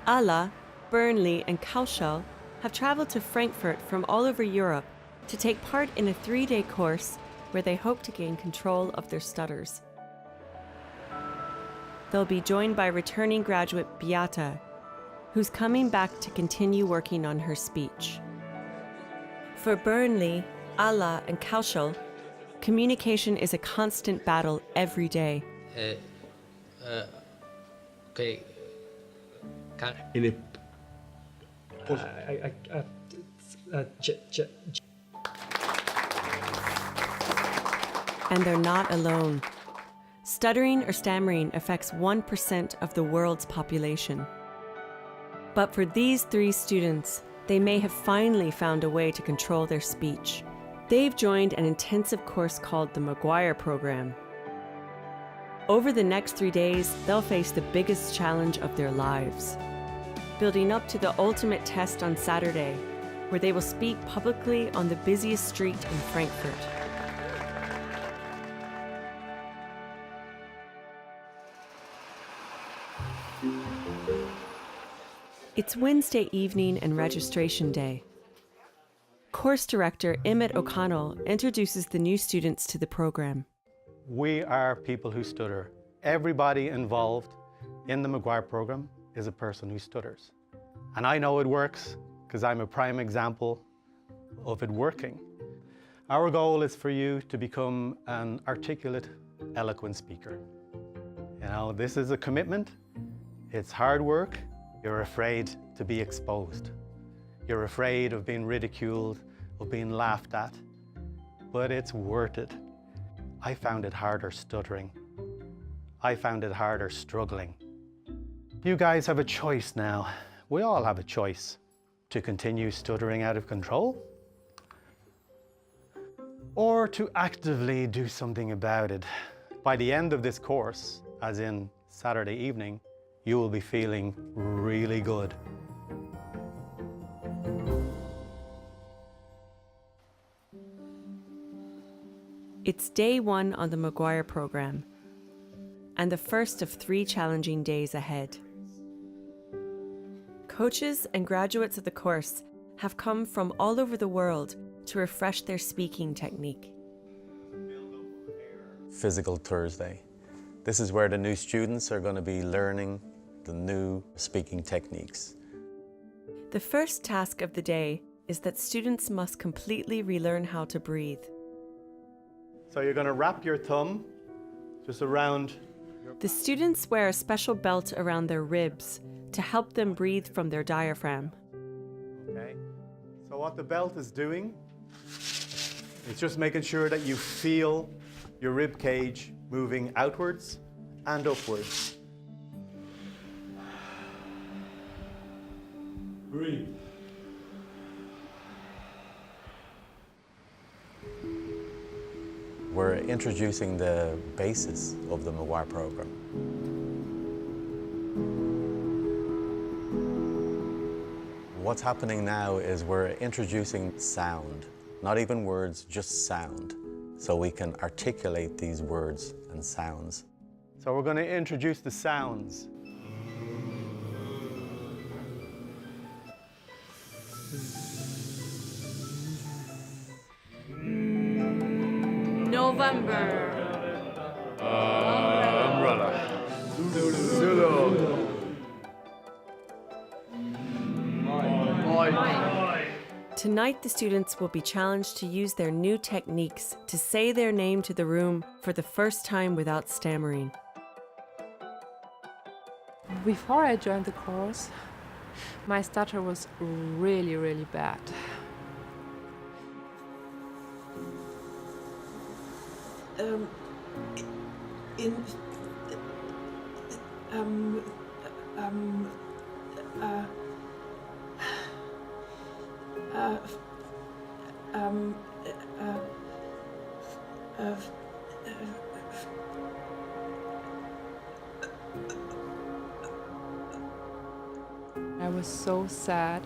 Alla, Burnley, and Kaushal have traveled to Frankfurt from all over Europe to take part in a 3-day course where they hope to gain control of their stutters. They'll be joined by returning graduate Beata, who's coming back to continue working on her speech. For Burnley, Alla, and Kaushal, communication is a constant battle every day. Okay. And they're not alone. Stuttering or stammering affects 1% of the world's population. But for these 3 students, they may have finally found a way to control their speech. They've joined an intensive course called the McGuire Programme. Over the next 3 days, they'll face the biggest challenge of their lives, building up to the ultimate test on Saturday, where they will speak publicly on the busiest street in Frankfurt. It's Wednesday evening and registration day. Course director Emmett O'Connell introduces the new students to the program. We are people who stutter. Everybody involved in the McGuire program is a person who stutters. And I know it works because I'm a prime example of it working. Our goal is for you to become an articulate, eloquent speaker. You know, this is a commitment. It's hard work. You're afraid to be exposed. You're afraid of being ridiculed, of being laughed at, but it's worth it. I found it harder stuttering. I found it harder struggling. You guys have a choice now. We all have a choice to continue stuttering out of control or to actively do something about it. By the end of this course, as in Saturday evening, you will be feeling really good. It's day 1 on the McGuire program, and the first of 3 challenging days ahead. Coaches and graduates of the course have come from all over the world to refresh their speaking technique. Physical Thursday. This is where the new students are going to be learning the new speaking techniques. The first task of the day is that students must completely relearn how to breathe. So you're going to wrap your thumb just around. The students wear a special belt around their ribs to help them breathe from their diaphragm. Okay. So what the belt is doing is just making sure that you feel your rib cage moving outwards and upwards. Breathe. We're introducing the basis of the McGuire program. What's happening now is we're introducing sound, not even words, just sound, so we can articulate these words and sounds. So we're going to introduce the sounds. November. Umbrella. Zulu. Tonight, the students will be challenged to use their new techniques to say their name to the room for the first time without stammering. Before I joined the course, my stutter was really, really bad. I was so sad,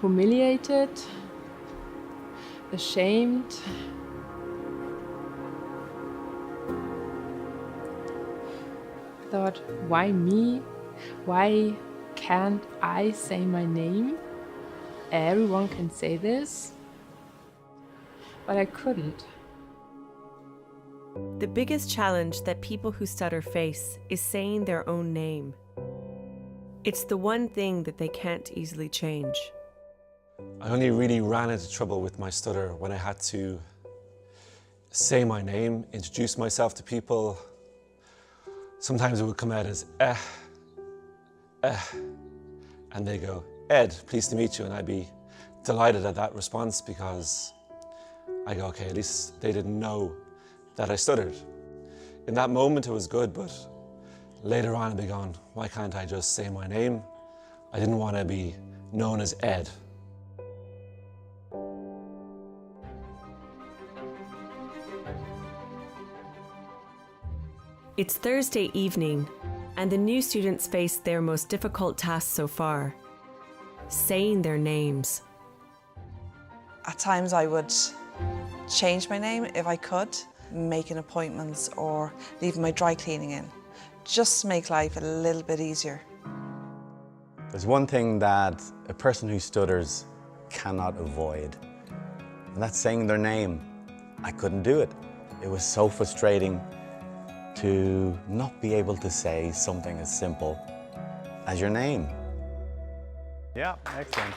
humiliated, ashamed. thought, why me? Why can't I say my name? Everyone can say this. But I couldn't. The biggest challenge that people who stutter face is saying their own name. It's the one thing that they can't easily change. I only really ran into trouble with my stutter when I had to say my name, introduce myself to people. Sometimes it would come out as and they go, Ed, pleased to meet you, and I'd be delighted at that response because I go, okay, at least they didn't know that I stuttered. In that moment it was good, but later on I'd be going, why can't I just say my name? I didn't want to be known as Ed. It's Thursday evening, and the new students face their most difficult task so far: saying their names. At times I would change my name if I could, making appointments or leaving my dry cleaning in, just to make life a little bit easier. There's one thing that a person who stutters cannot avoid, and that's saying their name. I couldn't do it. It was so frustrating to not be able to say something as simple as your name. Yeah, excellent.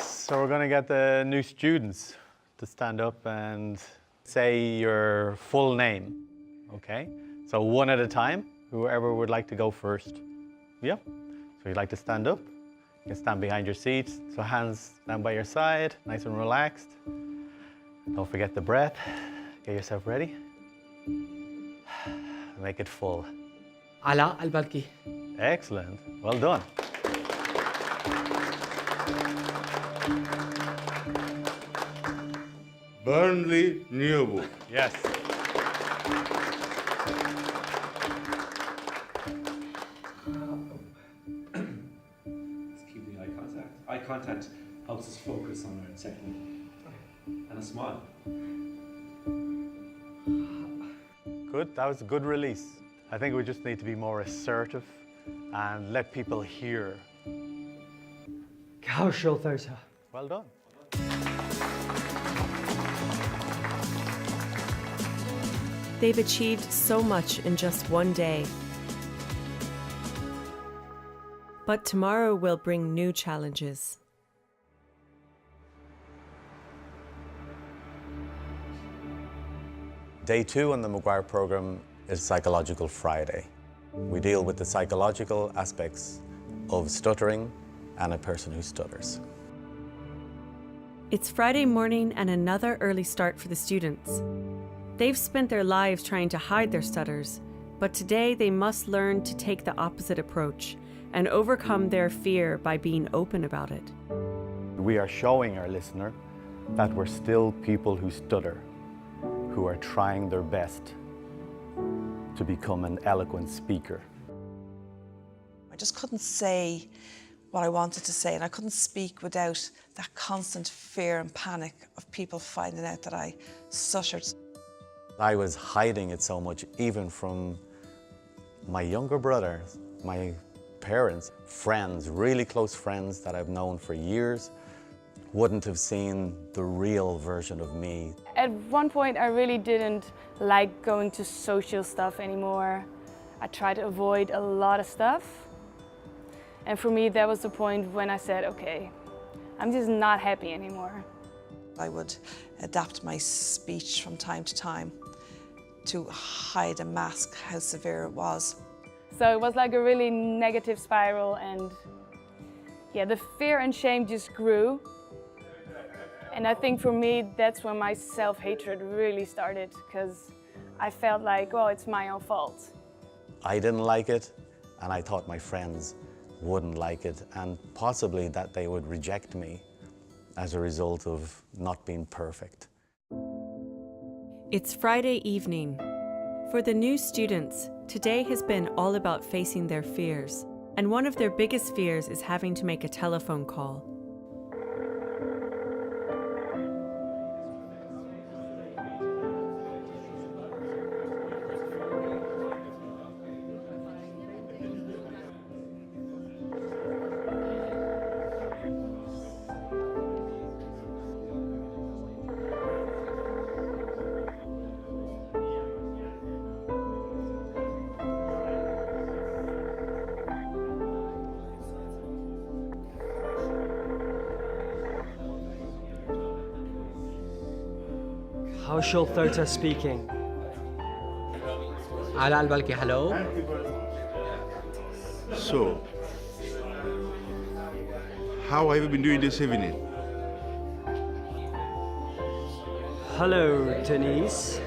So we're going to get the new students to stand up and say your full name, okay? So one at a time, whoever would like to go first. Yeah, so you'd like to stand up, you can stand behind your seat, so hands down by your side, nice and relaxed. Don't forget the breath, get yourself ready. Make it full. Ala Al-Balki. Excellent, well done. Burnley Newbook. Yes. Let's keep the eye contact. Eye contact helps us focus on our technique. And a smile. Good, that was a good release. I think we just need to be more assertive and let people hear. Well done. They've achieved so much in just one day. But tomorrow will bring new challenges. Day 2 on the McGuire Programme is Psychological Friday. We deal with the psychological aspects of stuttering and a person who stutters. It's Friday morning and another early start for the students. They've spent their lives trying to hide their stutters, but today they must learn to take the opposite approach and overcome their fear by being open about it. We are showing our listener that we're still people who stutter, who are trying their best to become an eloquent speaker. I just couldn't say what I wanted to say, and I couldn't speak without that constant fear and panic of people finding out that I stuttered. I was hiding it so much, even from my younger brother, my parents, friends, really close friends that I've known for years, wouldn't have seen the real version of me. At one point I really didn't like going to social stuff anymore. I tried to avoid a lot of stuff. And for me that was the point when I said, okay, I'm just not happy anymore. I would adapt my speech from time to time to hide and mask how severe it was. So it was like a really negative spiral, and yeah, the fear and shame just grew. And I think for me, that's when my self-hatred really started, because I felt like, well, it's my own fault. I didn't like it, and I thought my friends wouldn't like it, and possibly that they would reject me as a result of not being perfect. It's Friday evening. For the new students, today has been all about facing their fears. And one of their biggest fears is having to make a telephone call. Kaushal Thota speaking. Ala al-Balki, hello. So, how have you been doing this evening? Hello, Denise.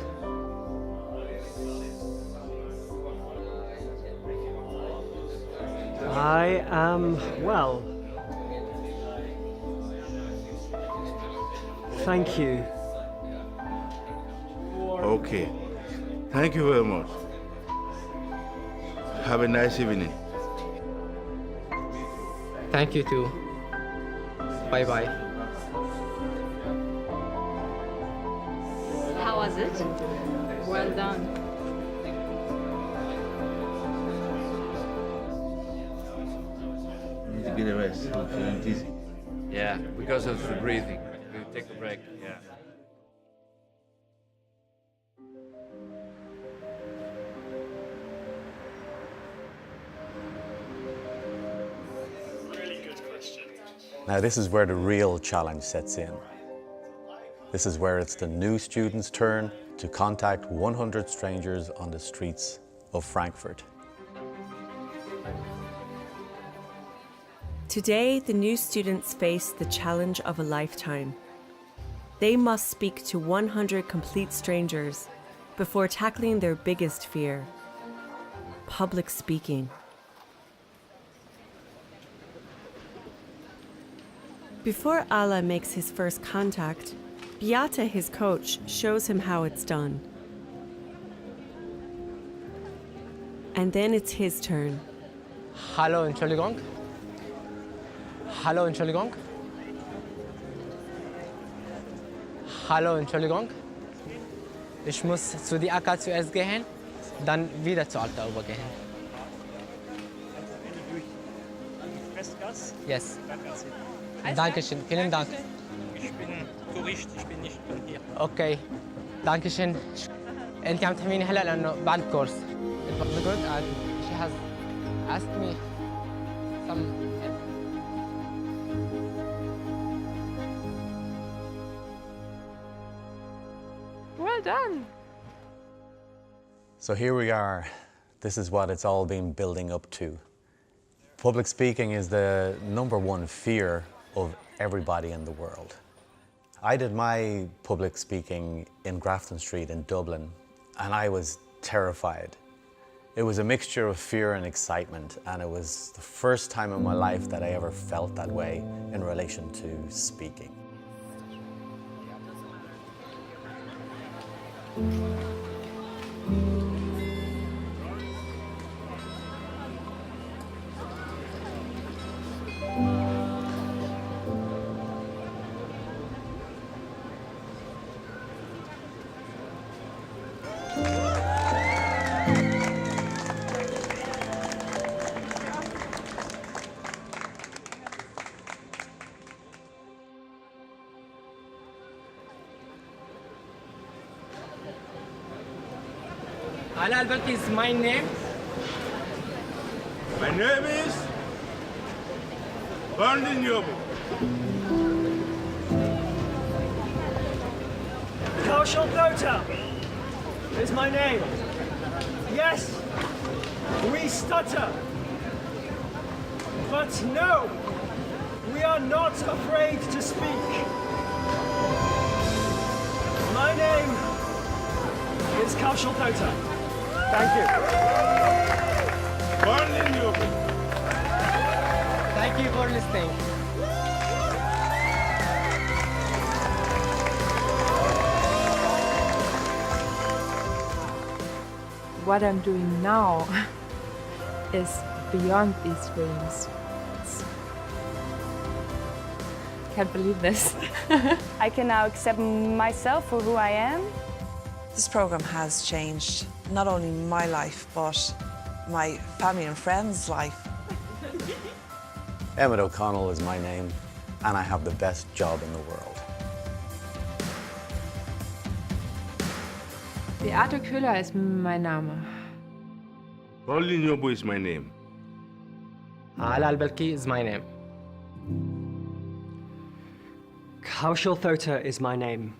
I am well. Thank you. Okay. Thank you very much. Have a nice evening. Thank you too. Bye-bye. How was it? Well done. You need to get a rest. I'm feeling dizzy. Yeah, because of the breathing. We take a break, yeah. Now this is where the real challenge sets in. This is where it's the new student's turn to contact 100 strangers on the streets of Frankfurt. Today, the new students face the challenge of a lifetime. They must speak to 100 complete strangers before tackling their biggest fear: public speaking. Before Ala makes his first contact, Beata, his coach, shows him how it's done. And then it's his turn. Hallo, Entschuldigung. Hallo, Entschuldigung. Hallo, Entschuldigung. Ich muss zu die AK zuerst gehen, dann wieder zur Alta übergehen. Yes. Dankeschön, vielen Dank. Ich bin Tourist, ich bin nicht von hier. Okay. Dankeschön. أنت عم تحميني هلا لأنه بعد الكورس. It was good and she has asked me some help. Well done. So here we are. This is what it's all been building up to. Public speaking is the #1 fear of everybody in the world. I did my public speaking in Grafton Street in Dublin, and I was terrified. It was a mixture of fear and excitement, and it was the first time in my life that I ever felt that way in relation to speaking. Ala al-Balki is my name. My name is Untitled. Kaushal Thota is my name. Yes, we stutter. But no, we are not afraid to speak. My name is Kaushal Thota. Thank you. Untitled. Thank you for listening. What I'm doing now is beyond these dreams. Can't believe this. I can now accept myself for who I am. This program has changed not only my life, but my family and friends' life. Emmett O'Connell is my name, and I have the best job in the world. Beate Köhler ist mein Name. Untitled is my name. Ala al-Balki is my name. Kaushal Thota is my name.